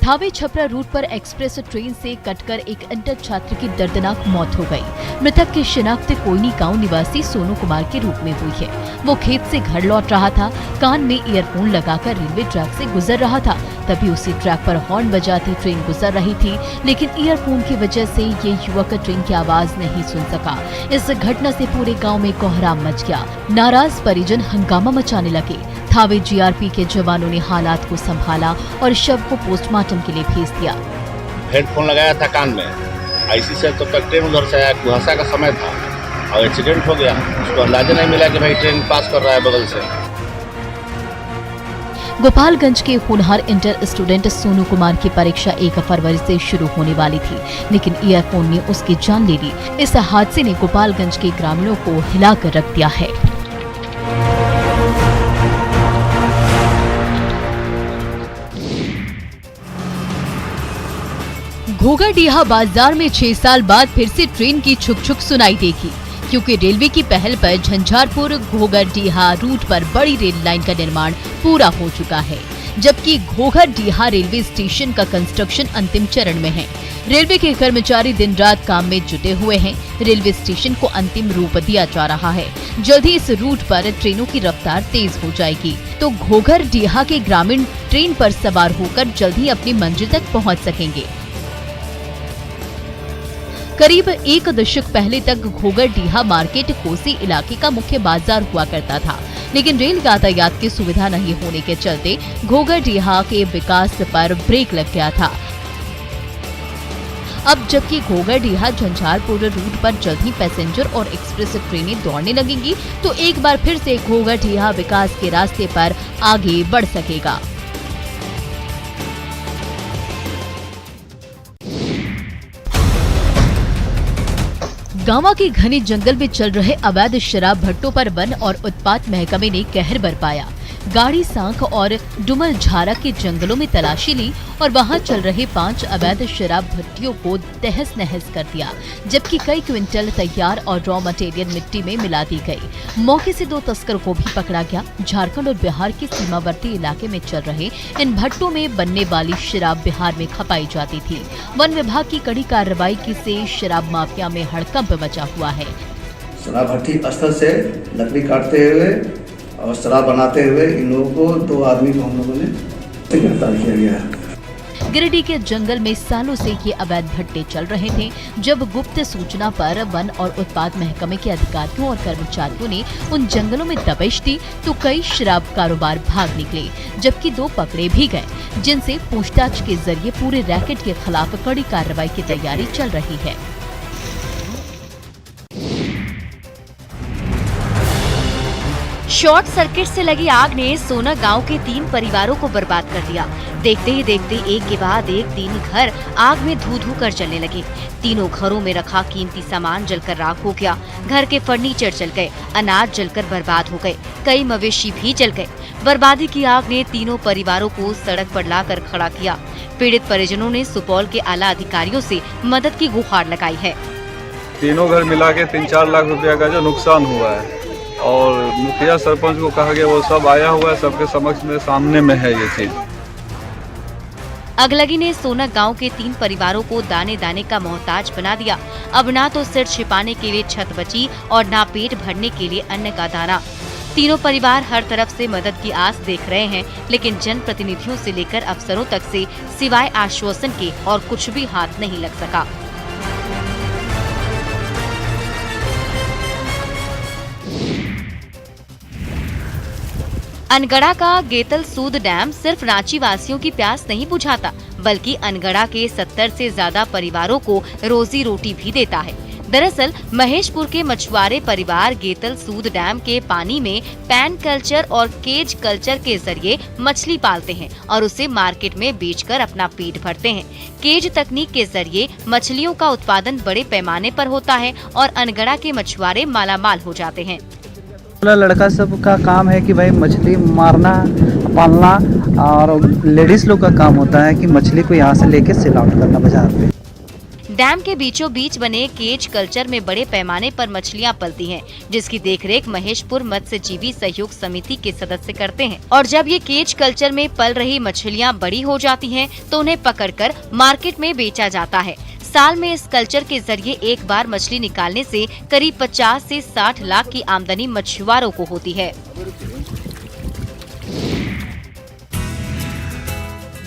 Thawe Chhapra root पर express train से कटकर एक इंटर छात्र की दर्दनाक मौत हो गई। मृतक की शिनाख्त कोयनी गांव निवासी सोनू कुमार के रूप में हुई है। वो खेत से घर लौट रहा था, कान में ईयरफोन लगाकर रेलवे ट्रैक से गुजर रहा था। तभी उसी ट्रैक पर हॉर्न बजाती ट्रेन गुजर रही थी, लेकिन ईयरफोन की वजह से ये युवक ट्रेन की आवाज नहीं सुन सका। इस घटना से पूरे गाँव में कोहराम मच गया। नाराज परिजन हंगामा मचाने लगे। थावे जीआरपी के जवानों ने हालात को संभाला और शव को पोस्टमार्टम के लिए भेज दिया। हेडफोन लगाया था कान में, ऐसी से तो ट्रेन उधर से आया, कुहासा का समय था और एक्सीडेंट हो गया। उसको अंदाजा नहीं मिला कि भाई ट्रेन पास कर रहा है बगल से। गोपालगंज के होनहार इंटर स्टूडेंट सोनू कुमार की परीक्षा 1 फरवरी से शुरू होने वाली थी, लेकिन ईयरफोन ने उसकी जान ले ली। इस हादसे ने गोपालगंज के ग्रामीणों को हिलाकर रख दिया है। घोघरडीहा बाजार में 6 साल बाद फिर से ट्रेन की छुक छुक सुनाई देगी, क्योंकि रेलवे की पहल पर झंझारपुर घोघरडीहा रूट पर बड़ी रेल लाइन का निर्माण पूरा हो चुका है, जबकि घोघरडीहा रेलवे स्टेशन का कंस्ट्रक्शन अंतिम चरण में है। रेलवे के कर्मचारी दिन रात काम में जुटे हुए हैं। रेलवे स्टेशन को अंतिम रूप दिया जा रहा है। जल्द ही इस रूट पर ट्रेनों की रफ्तार तेज हो जाएगी, तो घोघरडीहा के ग्रामीण ट्रेन पर सवार होकर जल्द ही अपनी मंजिल तक पहुँच सकेंगे। करीब 1 दशक पहले तक घोघरडीहा मार्केट कोसी इलाके का मुख्य बाजार हुआ करता था, लेकिन रेल यातायात की सुविधा नहीं होने के चलते घोघरडीहा के विकास पर ब्रेक लग गया था। अब जबकि घोघरडीहा झंझारपुर रूट पर जल्द ही पैसेंजर और एक्सप्रेस ट्रेनें दौड़ने लगेंगी, तो एक बार फिर से घोघरडीहा विकास के रास्ते पर आगे बढ़ सकेगा। गांवा के घने जंगल में चल रहे अवैध शराब भट्टों पर वन और उत्पाद महकमे ने कहर बरपाया। गाड़ी सांख और डुमल झारा के जंगलों में तलाशी ली और वहां चल रहे 5 अवैध शराब भट्टियों को तहस नहस कर दिया, जबकि कई क्विंटल तैयार और रॉ मटेरियल मिट्टी में मिला दी गई। मौके से 2 तस्करों को भी पकड़ा गया। झारखंड और बिहार के सीमावर्ती इलाके में चल रहे इन भट्टों में बनने वाली शराब बिहार में खपाई जाती थी। वन विभाग की कड़ी कार्रवाई से शराब माफिया में हड़कंप मचा हुआ है। शराब भट्टी स्थल से लकड़ी काटते हुए और शराब बनाते हुए इन लोगों को 2 आदमी को हम लोगों ने गिरफ्तार किया गया है। गिरिडीह के जंगल में सालों से ये अवैध भट्टे चल रहे थे। जब गुप्त सूचना पर वन और उत्पाद महकमे के अधिकारियों और कर्मचारियों ने उन जंगलों में दबिश दी, तो कई शराब कारोबार भाग निकले, जबकि 2 पकड़े भी गए, जिनसे पूछताछ के जरिए पूरे रैकेट के खिलाफ कड़ी कार्रवाई की तैयारी चल रही है। शॉर्ट सर्किट से लगी आग ने सोना गांव के 3 परिवारों को बर्बाद कर दिया। देखते ही देखते एक के बाद एक 3 घर आग में धू-धू कर जलने लगे। तीनों घरों में रखा कीमती सामान जलकर राख हो गया। घर के फर्नीचर जल गए, अनाज जलकर बर्बाद हो गए, कई मवेशी भी जल गए। बर्बादी की आग ने तीनों परिवारों को सड़क पर लाकर खड़ा किया। पीड़ित परिजनों ने सुपौल के आला अधिकारियों से मदद की गुहार लगाई है। तीनों घर मिला के 3-4 लाख रुपया का जो नुकसान हुआ है, और मुखिया सरपंच को कहा गया, वो सब आया हुआ है, सबके समक्ष में सामने में है ये चीज। अगलगी ने सोना गांव के 3 परिवारों को दाने दाने का मोहताज बना दिया। अब ना तो सिर छिपाने के लिए छत बची और ना पेट भरने के लिए अन्न का दाना। तीनों परिवार हर तरफ से मदद की आस देख रहे हैं, लेकिन जनप्रतिनिधियों से लेकर अफसरों तक से सिवाय आश्वासन के और कुछ भी हाथ नहीं लग सका। अनगढ़ा का गेतल सूद डैम सिर्फ रांची वासियों की प्यास नहीं बुझाता, बल्कि अनगढ़ा के 70 से ज्यादा परिवारों को रोजी रोटी भी देता है। दरअसल महेशपुर के मछुआरे परिवार गेतल सूद डैम के पानी में पैन कल्चर और केज कल्चर के जरिए मछली पालते हैं और उसे मार्केट में बेचकर अपना पेट भरते हैं। केज तकनीक के जरिए मछलियों का उत्पादन बड़े पैमाने पर होता है और अनगढ़ा के मछुआरे मालामाल हो जाते हैं। लड़का सब का काम है कि भाई मछली मारना, पालना, और लेडीज लोग का काम होता है कि मछली को यहाँ से लेके सेल आउट करना बाजार पे। डैम के बीचों बीच बने केज कल्चर में बड़े पैमाने पर मछलियां पलती हैं, जिसकी देखरेख महेशपुर मत्स्यजीवी सहयोग समिति के सदस्य करते हैं। और जब ये केज कल्चर में पल रही मछलियां बड़ी हो जाती हैं, तो उन्हें पकड़कर मार्केट में बेचा जाता है। साल में इस कल्चर के जरिए एक बार मछली निकालने से करीब 50 से 60 लाख की आमदनी मछुआरों को होती है।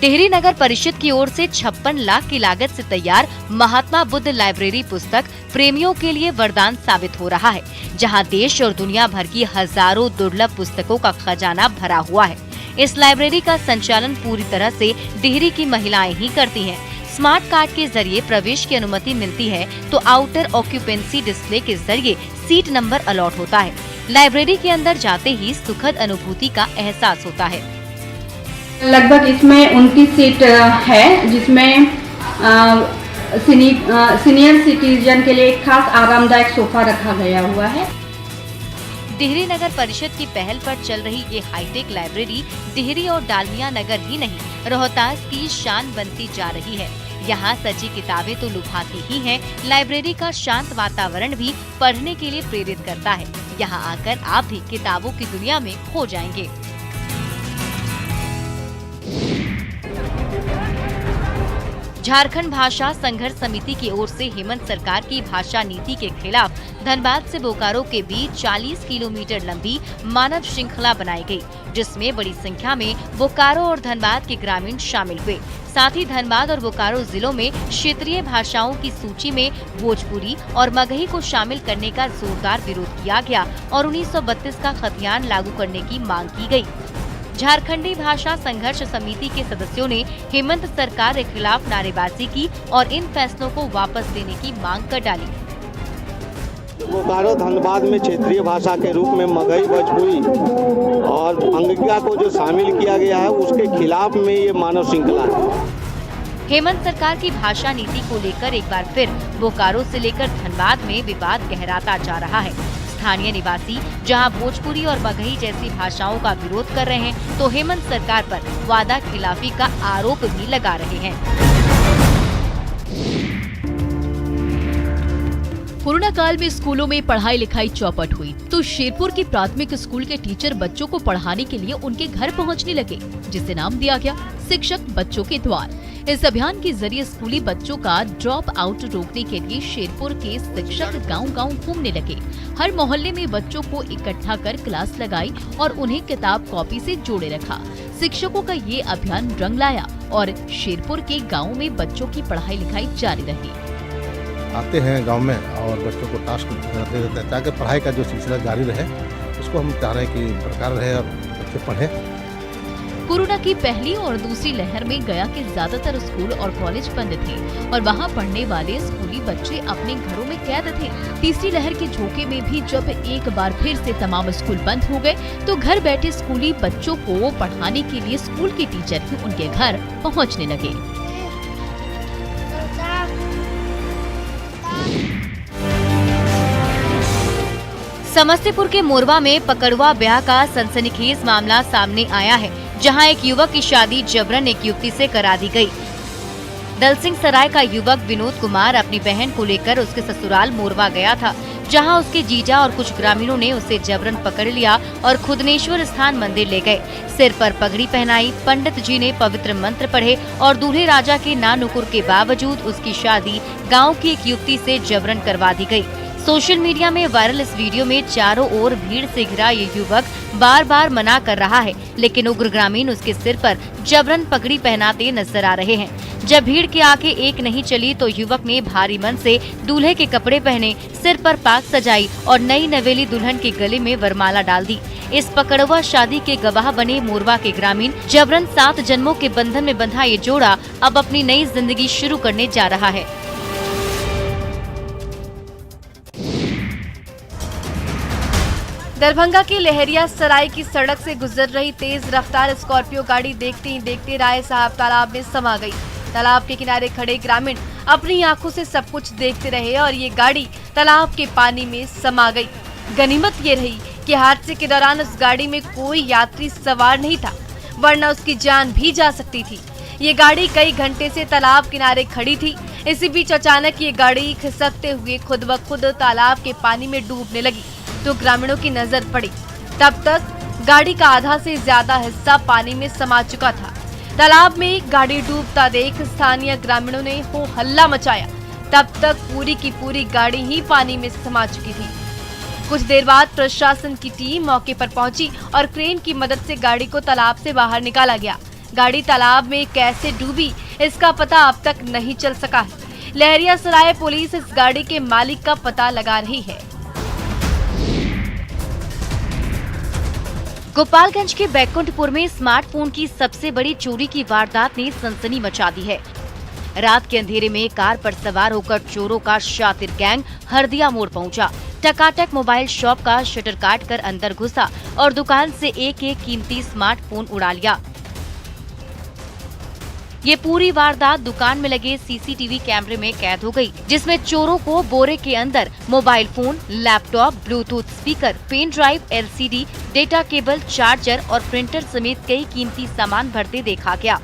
टिहरी नगर परिषद की ओर से 56 लाख की लागत से तैयार महात्मा बुद्ध लाइब्रेरी पुस्तक प्रेमियों के लिए वरदान साबित हो रहा है, जहां देश और दुनिया भर की हजारों दुर्लभ पुस्तकों का खजाना भरा हुआ है। इस लाइब्रेरी का संचालन पूरी तरह से टिहरी की महिलाएं ही करती हैं। स्मार्ट कार्ड के जरिए प्रवेश की अनुमति मिलती है, तो आउटर ऑक्यूपेंसी डिस्प्ले के जरिए सीट नंबर अलॉट होता है। लाइब्रेरी के अंदर जाते ही सुखद अनुभूति का एहसास होता है। लगभग इसमें 29 सीट है, जिसमें सीनियर सिटीजन के लिए एक खास आरामदायक सोफा रखा गया हुआ है। टिहरी नगर परिषद की पहल पर चल रही ये हाईटेक लाइब्रेरी टिहरी और डालमिया नगर ही नहीं, रोहतास की शान बनती जा रही है। यहाँ सजी किताबें तो लुभाती ही हैं, लाइब्रेरी का शांत वातावरण भी पढ़ने के लिए प्रेरित करता है। यहाँ आकर आप भी किताबों की दुनिया में खो जाएंगे। झारखंड भाषा संघर्ष समिति की ओर से हेमंत सरकार की भाषा नीति के खिलाफ धनबाद से बोकारो के बीच 40 किलोमीटर लंबी मानव श्रृंखला बनाई गई, जिसमें बड़ी संख्या में बोकारो और धनबाद के ग्रामीण शामिल हुए। साथ ही धनबाद और बोकारो जिलों में क्षेत्रीय भाषाओं की सूची में भोजपुरी और मगही को शामिल करने का जोरदार विरोध किया गया और 1932 का खतियान लागू करने की मांग की गई। झारखंडी भाषा संघर्ष समिति के सदस्यों ने हेमंत सरकार के खिलाफ नारेबाजी की और इन फैसलों को वापस लेने की मांग कर डाली। बोकारो धनबाद में क्षेत्रीय भाषा के रूप में मगही, भोजपुरी और अंगिका को जो शामिल किया गया है, उसके खिलाफ में ये मानव श्रृंखला है। हेमंत सरकार की भाषा नीति को लेकर एक बार फिर बोकारो से लेकर धनबाद में विवाद गहराता जा रहा है। स्थानीय निवासी जहां भोजपुरी और मगही जैसी भाषाओं का विरोध कर रहे हैं, तो हेमंत सरकार पर वादा खिलाफी का आरोप भी लगा रहे हैं। कोरोना काल में स्कूलों में पढ़ाई लिखाई चौपट हुई, तो शेरपुर की प्राथमिक स्कूल के टीचर बच्चों को पढ़ाने के लिए उनके घर पहुंचने लगे, जिसे नाम दिया गया शिक्षक बच्चों के द्वार। इस अभियान के जरिए स्कूली बच्चों का ड्रॉप आउट रोकने के लिए शेरपुर के शिक्षक गांव-गांव घूमने लगे। हर मोहल्ले में बच्चों को इकट्ठा कर क्लास लगाई और उन्हें किताब कॉपी से जोड़े रखा। शिक्षकों का ये अभियान रंग लाया और शेरपुर के गाँव में बच्चों की पढ़ाई लिखाई जारी रही। आते हैं गांव में और बच्चों को टास्क दे देते हैं ताकि पढ़ाई का जो सिलसिला जारी रहे, उसको हम चाह रहे हैं कि बरकरार रहे और बच्चे पढ़ें। कोरोना की पहली और दूसरी लहर में गया के ज्यादातर स्कूल और कॉलेज बंद थे और वहां पढ़ने वाले स्कूली बच्चे अपने घरों में कैद थे। तीसरी लहर के झोंके में भी जब एक बार फिर से तमाम स्कूल बंद हो गए, तो घर बैठे स्कूली बच्चों को पढ़ाने के लिए स्कूल के टीचर ही उनके घर पहुँचने लगे। समस्तीपुर के मोरवा में पकड़वा ब्याह का सनसनीखेज मामला सामने आया है, जहां एक युवक की शादी जबरन एक युवती से करा दी गई। दलसिंह सराय का युवक विनोद कुमार अपनी बहन को लेकर उसके ससुराल मोरवा गया था, जहां उसके जीजा और कुछ ग्रामीणों ने उसे जबरन पकड़ लिया और खुदनेश्वर स्थान मंदिर ले गए। सिर पर पगड़ी पहनाई, पंडित जी ने पवित्र मंत्र पढ़े और दूल्हे राजा के ना नुकुर के बावजूद उसकी शादी गाँव की एक युवती से जबरन करवा दी गयी। सोशल मीडिया में वायरल इस वीडियो में चारों ओर भीड़ से घिरा ये युवक बार बार मना कर रहा है, लेकिन उग्र ग्रामीण उसके सिर पर जबरन पगड़ी पहनाते नजर आ रहे हैं। जब भीड़ के आगे एक नहीं चली, तो युवक ने भारी मन से दूल्हे के कपड़े पहने, सिर पर पाग सजाई और नई नवेली दुल्हन के गले में वरमाला डाल दी। इस पकड़वा शादी के गवाह बने मोरवा के ग्रामीण। जबरन 7 जन्मों के बंधन में बंधा ये जोड़ा अब अपनी नई जिंदगी शुरू करने जा रहा है। दरभंगा के लहरिया सराय की सड़क से गुजर रही तेज रफ्तार स्कॉर्पियो गाड़ी देखते ही देखते राय साहब तालाब में समा गई। तालाब के किनारे खड़े ग्रामीण अपनी आंखों से सब कुछ देखते रहे और ये गाड़ी तालाब के पानी में समा गई। गनीमत ये रही कि हादसे के दौरान उस गाड़ी में कोई यात्री सवार नहीं था, वरना उसकी जान भी जा सकती थी। ये गाड़ी कई घंटे से तालाब किनारे खड़ी थी। इसी बीच अचानक ये गाड़ी खिसकते हुए खुद ब खुद तालाब के पानी में डूबने लगी तो ग्रामीणों की नजर पड़ी। तब तक गाड़ी का आधा से ज्यादा हिस्सा पानी में समा चुका था। तालाब में गाड़ी डूबता देख स्थानीय ग्रामीणों ने हो हल्ला मचाया। तब तक पूरी की पूरी गाड़ी ही पानी में समा चुकी थी। कुछ देर बाद प्रशासन की टीम मौके पर पहुंची और क्रेन की मदद से गाड़ी को तालाब से बाहर निकाला गया। गाड़ी तालाब में कैसे डूबी इसका पता अब तक नहीं चल सका है। लहरियासराय पुलिस इस गाड़ी के मालिक का पता लगा रही है। गोपालगंज के बैकुंठपुर में स्मार्टफोन की सबसे बड़ी चोरी की वारदात ने सनसनी मचा दी है। रात के अंधेरे में कार पर सवार होकर चोरों का शातिर गैंग हरदिया मोड़ पहुंचा। टकाटक मोबाइल शॉप का शटर काट कर अंदर घुसा और दुकान से एक एक कीमती स्मार्टफोन उड़ा लिया। ये पूरी वारदात दुकान में लगे सीसीटीवी कैमरे में कैद हो गई, जिसमें चोरों को बोरे के अंदर mobile phone, laptop, bluetooth speaker, pen drive, LCD, data cable, charger और प्रिंटर समेत कई कीमती सामान भरते देखा गया।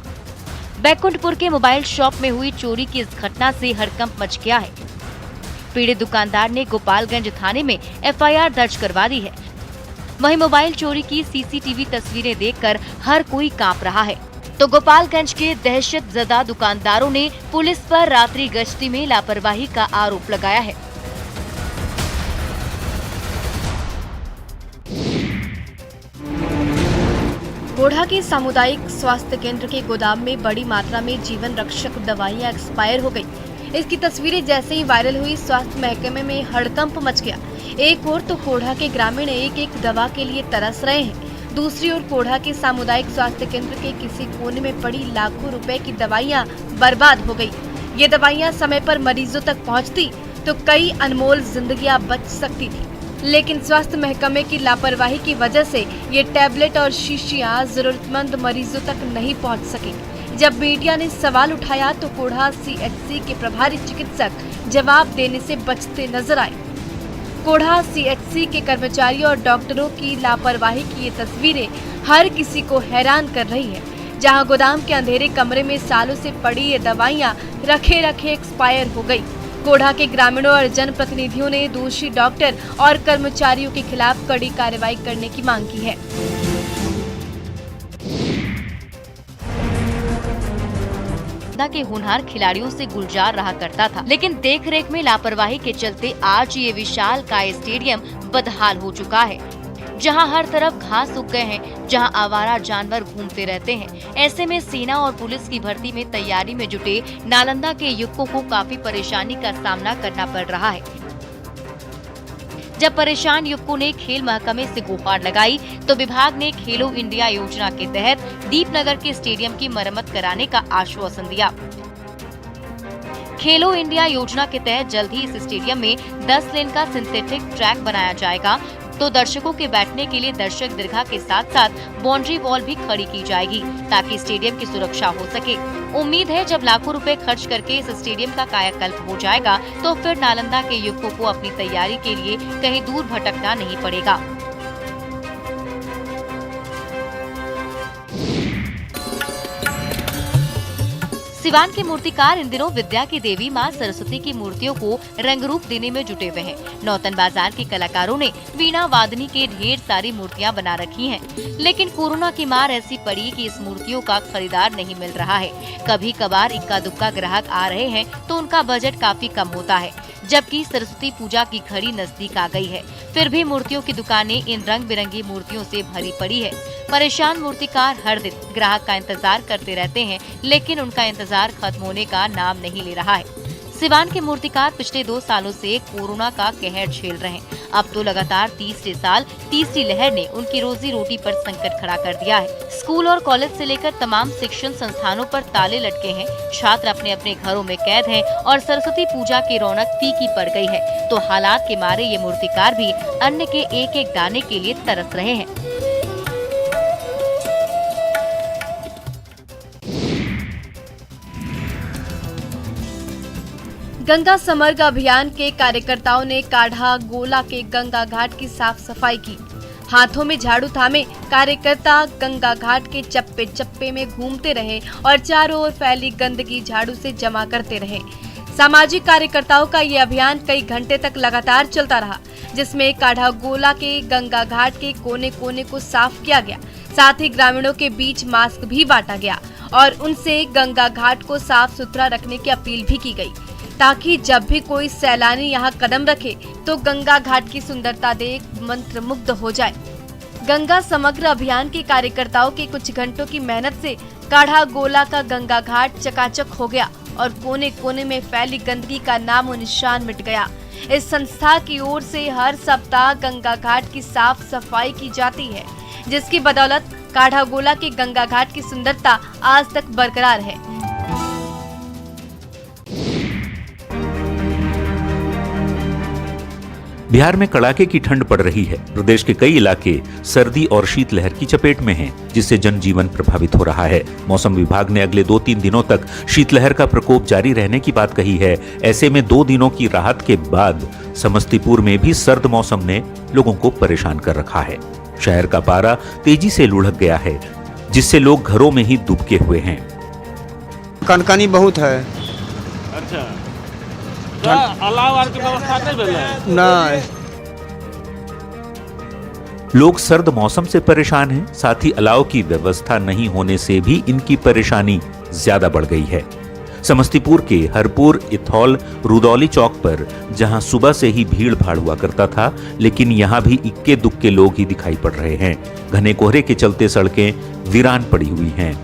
बैकुंठपुर के मोबाइल शॉप में हुई चोरी की इस घटना से हड़कंप मच गया है। पीड़ित दुकानदार ने गोपालगंज थाने में एफआईआर दर्ज करवा दी है। वहीं मोबाइल चोरी की सीसीटीवी तस्वीरें देखकर हर कोई कांप रहा है। तो गोपालगंज के दहशतजदा दुकानदारों ने पुलिस पर रात्रि गश्ती में लापरवाही का आरोप लगाया है। कोढ़ा के सामुदायिक स्वास्थ्य केंद्र के गोदाम में बड़ी मात्रा में जीवन रक्षक दवाइयां एक्सपायर हो गई। इसकी तस्वीरें जैसे ही वायरल हुई, स्वास्थ्य महकमे में हड़कंप मच गया। एक ओर तो कोढ़ा के ग्रामीण एक एक दवा के लिए तरस रहे हैं, दूसरी ओर कोढ़ा के सामुदायिक स्वास्थ्य केंद्र के किसी कोने में पड़ी लाखों रुपए की दवाइयां बर्बाद हो गई। ये दवाइयां समय पर मरीजों तक पहुंचती तो कई अनमोल जिंदगियां बच सकती थी, लेकिन स्वास्थ्य महकमे की लापरवाही की वजह से ये टैबलेट और शीशियां जरूरतमंद मरीजों तक नहीं पहुंच सकी। जब मीडिया ने सवाल उठाया तो कोढ़ा सीएचसी के प्रभारी चिकित्सक जवाब देने से बचते नजर आए। कोढ़ा सीएचसी के कर्मचारियों और डॉक्टरों की लापरवाही की ये तस्वीरें हर किसी को हैरान कर रही है। जहां गोदाम के अंधेरे कमरे में सालों से पड़ी ये दवाइयां रखे रखे एक्सपायर हो गई। कोढ़ा के ग्रामीणों और जनप्रतिनिधियों ने दोषी डॉक्टर और कर्मचारियों के खिलाफ कड़ी कार्रवाई करने की मांग की है। के होनहार खिलाड़ियों से गुलजार रहा करता था, लेकिन देखरेख में लापरवाही के चलते आज ये विशाल काय स्टेडियम बदहाल हो चुका है। जहां हर तरफ घास उग गए हैं, जहां आवारा जानवर घूमते रहते हैं। ऐसे में सेना और पुलिस की भर्ती में तैयारी में जुटे नालंदा के युवकों को काफी परेशानी का सामना करना पड़ रहा है। जब परेशान युवकों ने खेल महकमे से गुहार लगाई तो विभाग ने खेलो इंडिया योजना के तहत दीपनगर के स्टेडियम की मरम्मत कराने का आश्वासन दिया। खेलो इंडिया योजना के तहत जल्द ही इस स्टेडियम में 10 लेन का सिंथेटिक ट्रैक बनाया जाएगा, तो दर्शकों के बैठने के लिए दर्शक दीर्घा के साथ साथ बाउंड्री वॉल भी खड़ी की जाएगी ताकि स्टेडियम की सुरक्षा हो सके। उम्मीद है जब लाखों रुपए खर्च करके इस स्टेडियम का कायाकल्प हो जाएगा तो फिर नालंदा के युवकों को अपनी तैयारी के लिए कहीं दूर भटकना नहीं पड़ेगा। सिवान के मूर्तिकार इन दिनों विद्या की देवी मां सरस्वती की मूर्तियों को रंग रूप देने में जुटे हुए हैं। नौतन बाजार के कलाकारों ने वीणा वादनी के ढेर सारी मूर्तियां बना रखी हैं, लेकिन कोरोना की मार ऐसी पड़ी कि इस मूर्तियों का खरीदार नहीं मिल रहा है। कभी कभार इक्का दुक्का ग्राहक आ रहे हैं तो उनका बजट काफी कम होता है, जबकि सरस्वती पूजा की घड़ी नजदीक आ गई है, फिर भी मूर्तियों की दुकानें इन रंग बिरंगी मूर्तियों से भरी पड़ी है। परेशान मूर्तिकार हर दिन ग्राहक का इंतजार करते रहते हैं, लेकिन उनका इंतजार खत्म होने का नाम नहीं ले रहा है। सिवान के मूर्तिकार पिछले 2 सालों से कोरोना का कहर झेल रहे हैं। अब तो लगातार तीसरे साल तीसरी लहर ने उनकी रोजी रोटी पर संकट खड़ा कर दिया है। स्कूल और कॉलेज से लेकर तमाम शिक्षण संस्थानों पर ताले लटके हैं, छात्र अपने अपने घरों में कैद हैं और सरस्वती पूजा की रौनक फीकी पड़ गई है। तो हालात के मारे ये मूर्तिकार भी अन्न के एक एक दाने के लिए तरस रहे हैं। गंगा समर्ग अभियान के कार्यकर्ताओं ने काढ़ा गोला के गंगा घाट की साफ सफाई की। हाथों में झाड़ू थामे कार्यकर्ता गंगा घाट के चप्पे चप्पे में घूमते रहे और चारों ओर फैली गंदगी झाड़ू से जमा करते रहे। सामाजिक कार्यकर्ताओं का ये अभियान कई घंटे तक लगातार चलता रहा, जिसमें काढ़ागोला के गंगा घाट के कोने कोने को साफ किया गया। साथ ही ग्रामीणों के बीच मास्क भी बांटा गया और उनसे गंगा घाट को साफ सुथरा रखने की अपील भी की गई, ताकि जब भी कोई सैलानी यहाँ कदम रखे तो गंगा घाट की सुंदरता देख मंत्रमुग्ध हो जाए। गंगा समग्र अभियान के कार्यकर्ताओं के कुछ घंटों की मेहनत से काढ़ागोला का गंगा घाट चकाचक हो गया और कोने कोने में फैली गंदगी का नामो निशान मिट गया। इस संस्था की ओर से हर सप्ताह गंगा घाट की साफ सफाई की जाती है, जिसकी बदौलत काढ़ागोला के गंगा घाट की सुंदरता आज तक बरकरार है। बिहार में कड़ाके की ठंड पड़ रही है। प्रदेश के कई इलाके सर्दी और शीतलहर की चपेट में हैं, जिससे जनजीवन प्रभावित हो रहा है। मौसम विभाग ने अगले 2-3 दिनों तक शीतलहर का प्रकोप जारी रहने की बात कही है। ऐसे में 2 दिनों की राहत के बाद समस्तीपुर में भी सर्द मौसम ने लोगों को परेशान कर रखा है। शहर का पारा तेजी से लुढ़क गया है, जिससे लोग घरों में ही दुबके हुए हैं। कनकनी बहुत है। अच्छा, अलाव की व्यवस्था नहीं। लोग सर्द मौसम से परेशान हैं, साथ ही अलाव की व्यवस्था नहीं होने से भी इनकी परेशानी ज्यादा बढ़ गई है। समस्तीपुर के हरपुर इथौल रुदौली चौक पर जहां सुबह से ही भीड़ भाड़ हुआ करता था, लेकिन यहां भी इक्के दुक्के लोग ही दिखाई पड़ रहे हैं। घने कोहरे के चलते सड़कें वीरान पड़ी हुई हैं।